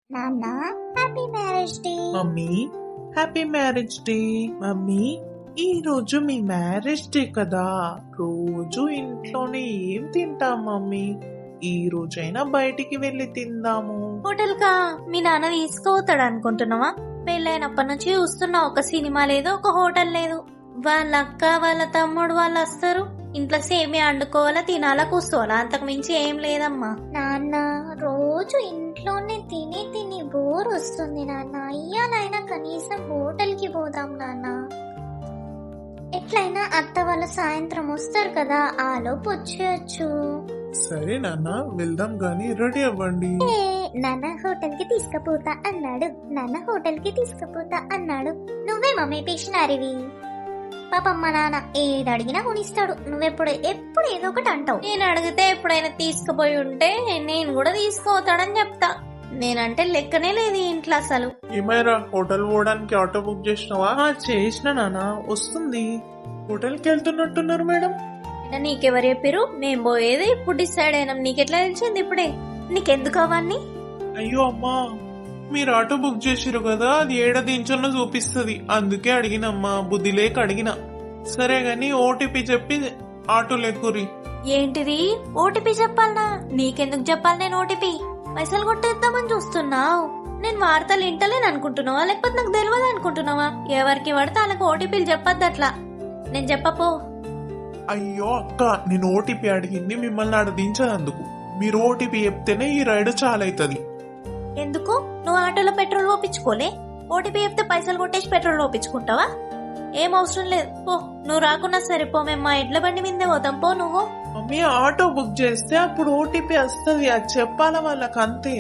నాన్న happy marriage day. Mummy happy marriage day. Mummy ఈ రోజు మీ మ్యారేజ్ డే కదా, రోజు ఇంట్లోనే ఏం తింటాం మమ్మీ, ఈ రోజైనా బయటికి వెళ్ళి తిందాము. హోటల్ కా మీ నాన్న తీసుకుపోతాడు అనుకుంటున్నావా? పెళ్ళైనప్పటి నుంచి చూస్తున్నా, ఒక సినిమా లేదు, ఒక హోటల్ లేదు. వాళ్ళ అక్క వాళ్ళ తమ్ముడు వాళ్ళు వస్తారు, ఇంట్లో సేమి వండుకోవాలా, తినాలా, కూర్చోవాలా, అంతకు మించి ఏం లేదమ్మా. నాన్న రోజు ఇంట్లోనే తిని తిని బోర్ వస్తుంది నాన్న. ఇయ్యాలైనా కనీసం హోటల్ కి పోదాం నాన్న. ఎట్లయినా అత్త వాళ్ళు సాయంత్రం వస్తారు కదా, ఆలోపు వచ్చేయచ్చు. సరే నాన్న వెళ్దాం గాని రెడీ అవ్వండి. నాన్న హోటల్ కి తీసుకుపోతా అన్నాడు, నాన్న హోటల్ కి తీసుకుపోతా అన్నాడు. నువ్వే మమ్మీ పిషనారివి. పాపమ్మ నాన్న ఏది అడిగినా కొనిస్తాడు, నువ్వెప్పుడు ఎప్పుడు ఏదో ఒకటి అంటావు. నేను అడిగితే ఎప్పుడైనా తీసుకుపోయి ఉంటే నేను కూడా తీసుకుపోతాడని చెప్తా. నేనంటే లెక్కనే లేదు ఈ ఇంట్లో అసలు. ఏమైనా హోటల్ పోవడానికి ఆటో బుక్ చేసినావా? చేసిన నాన్న, వస్తుంది. హోటల్ కి వెళ్తున్నట్టున్నారు మేడం. నీకెవరు చెప్పారు? మేము పోయేది ఇప్పుడు డిసైడ్ అయినాం. నీకెట్లా తెలిసింది ఇప్పుడే? నీకెందుకు అవన్నీ? అయ్యో అమ్మా, మీరు ఆటో బుక్ చేసిరు కదా, అది ఏడ దించన్నో చూపిస్తుంది, అందుకే అడిగినమ్మా, బుద్ధి లేక అడిగిన. సరే గాని ఓటీపీ చెప్పి ఆటోలు ఎక్కురి. ఏంటిది ఓటీపీ చెప్పాలనా? నీకెందుకు చెప్పాలి నేను ఓటీపీ? పైసలు కొట్టేద్దామని చూస్తున్నావు? నేను వార్తలు వింటలేను అనుకుంటున్నావా, లేకపోతే నాకు తెలియదు అనుకుంటున్నావా? ఎవరికి పడితే వాళ్ళకి ఓటీపీలు చెప్పద్దు అట్లా. నేను చెప్పపో. అయ్యో అక్క, నేను ఓటీపీ అడిగింది మిమ్మల్ని ఆడ దించనందుకు. మీరు ఓటీపీ చెప్తేనే ఈ రైడ్ చాలా అవుతుంది. ఎందుకు? నువ్వు ఆటోలో పెట్రోల్ పోపించుకోలే? ఓటీపీ చెప్తే పైసలు కొట్టేసి పెట్రోల్ పోపించుకుంటావా? ఏం అవసరం లేదు, పో. నువ్వు రాకున్నా సరే పో, మేము మా ఎడ్ల బండి మీదే పోతాం, పో నువ్వు. మమ్మీ ఆటో బుక్ చేస్తే అప్పుడు ఓటీపీ వస్తుంది, అది చెప్పాలా వాళ్ళకి, అంతే.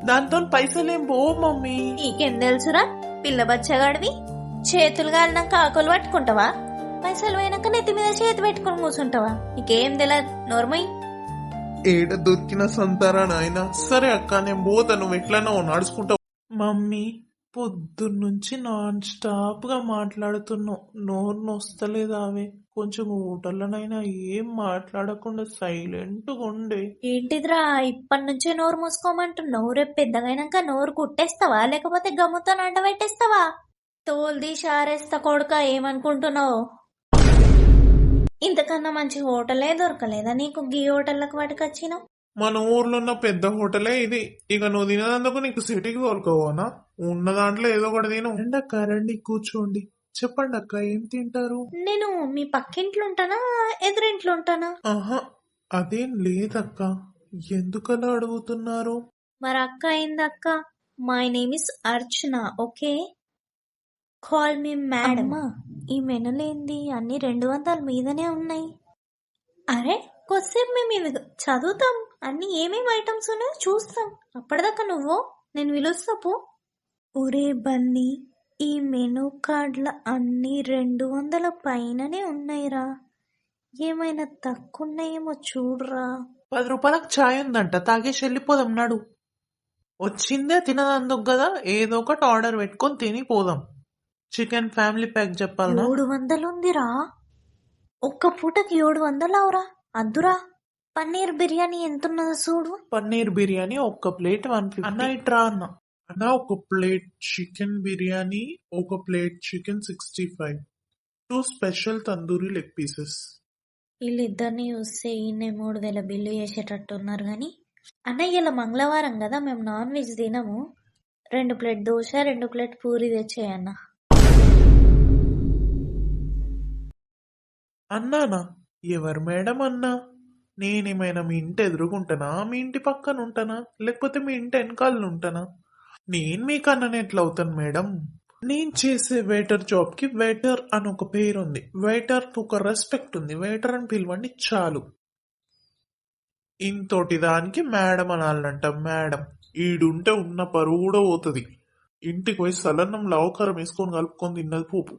దాంతో పైసలేం పోవు మమ్మీ. నీకేం తెలుసురా పిల్ల బచ్చగాడివి? చేతులు గాలినాక ఆకులు పట్టుకుంటావా? పైసలు పోయినాక నెత్తి మీద చేతి పెట్టుకుని కూర్చుంటావా? నీకేం తెలియదు, నోర్మై. ఏడ దొరికిన సంతారా నాయన. సరే అక్క, నేను పోతా, నువ్వు ఎట్లనో నడుచుకుంటావు. మమ్మీ పొద్దున్నుంచి నాన్ స్టాప్ గా మాట్లాడుతున్నావు, నోరు నొస్తలేదు. ఆమె కొంచెం హోటల్లోనైనా ఏం మాట్లాడకుండా సైలెంట్ గా ఉండే. ఏంటిదిరా ఇప్పటి నుంచే నోరు మూసుకోమంటున్నావు? రేపు పెద్దగైనాక నోరు కుట్టేస్తావా, లేకపోతే గమ్ముతో నాట పెట్టేస్తావా? తోల్ది షారేస్తా కొడుక, ఏమనుకుంటున్నావు? ఇంతకన్నా మంచి హోటలే దొరకలేదా నీకు? గీ హోటల్లకు పట్టుకొచ్చినావు. మన ఊర్లో ఉన్న పెద్ద హోటలే ఇది. ఇక నువ్వు తినేందుకు నీకు సిటీకి దొరకవనా? ఉన్న దాంట్లో ఏదో ఒకటి తిను. అక్క రండి కూర్చోండి, చెప్పండి అక్క ఏం తింటారు? నేను మీ పక్కింట్లో ఉంటానా, ఎదురింట్లో ఉంటానా? ఆహా, అదేం లేదక్క, ఎందుకలా అడుగుతున్నారు? మరి అక్క అయిందక్క. My name is Archana, okay? Call me madam. ఈ మెనులేంది అన్ని 200 మీదనే ఉన్నాయి. అరే కొద్దిసేపు మేము ఇవి చదువుతాం, అన్ని ఏమేమి ఐటమ్స్ ఉన్నాయో చూస్తాం. అప్పటిదాకా నువ్వు నేను పిలుస్తాపు. ఒరే బన్నీ, ఈ మెనూ కార్డుల అన్ని 200 పైననే ఉన్నాయిరా. ఏమైనా తక్కువ ఉన్నాయేమో చూడరా. 10 రూపాయలకు ఛాయ్ ఉందంట, తాగేసి వెళ్ళిపోదాం నడు. వచ్చిందే తినదందుకు కదా, ఏదో ఒకటి ఆర్డర్ పెట్టుకొని తిని పోదాం. Chicken family pack చెప్పాలనా? 700 ఉందిరా, ఒక్క పూటకి 700 అవరా. అద్దురా. పన్నీర్ బిర్యానీ ఎంతున్నదో చూడు. పన్నీర్ బిర్యానీ ఒక్క ప్లేట్ 150. అన్న ఇట్రా అన్న. అన్న ఒక ప్లేట్ చికెన్ బిర్యానీ, ఒక plate chicken 65, 2 special tandoori leg pieces. వీళ్ళిద్దరిని చూస్తే ఈయన 3000 బిల్లు చేసేటట్టు ఉన్నారు. గాని అన్నయ్య ఇలా మంగళవారం కదా, మేము నాన్ వెజ్ తినము. 2 ప్లేట్ దోశ, 2 ప్లేట్ పూరి తెచ్చేయన్న. అన్నానా? ఎవరు మేడం అన్నా? నేనేమైనా మీ ఇంటి ఎదురుగుంటానా, మీ ఇంటి పక్కన ఉంటానా, లేకపోతే మీ ఇంటి వెనకాలను ఉంటానా? నేను మీకు అన్నని ఎట్లా అవుతాను మేడం? నేను చేసే వెయిటర్ జాబ్ కి వెయిటర్ అని ఒక పేరు ఉంది, వెయిటర్ ఒక రెస్పెక్ట్ ఉంది. వెయిటర్ అని పిలవండి చాలు. ఇంతోటి దానికి మేడం అనాలంట. మేడం ఈడుంటే ఉన్న పరువు కూడా పోతుంది. ఇంటికి పోయి సలన్నం లవకారం వేసుకొని కలుపుకొని తిన్నది పోపు.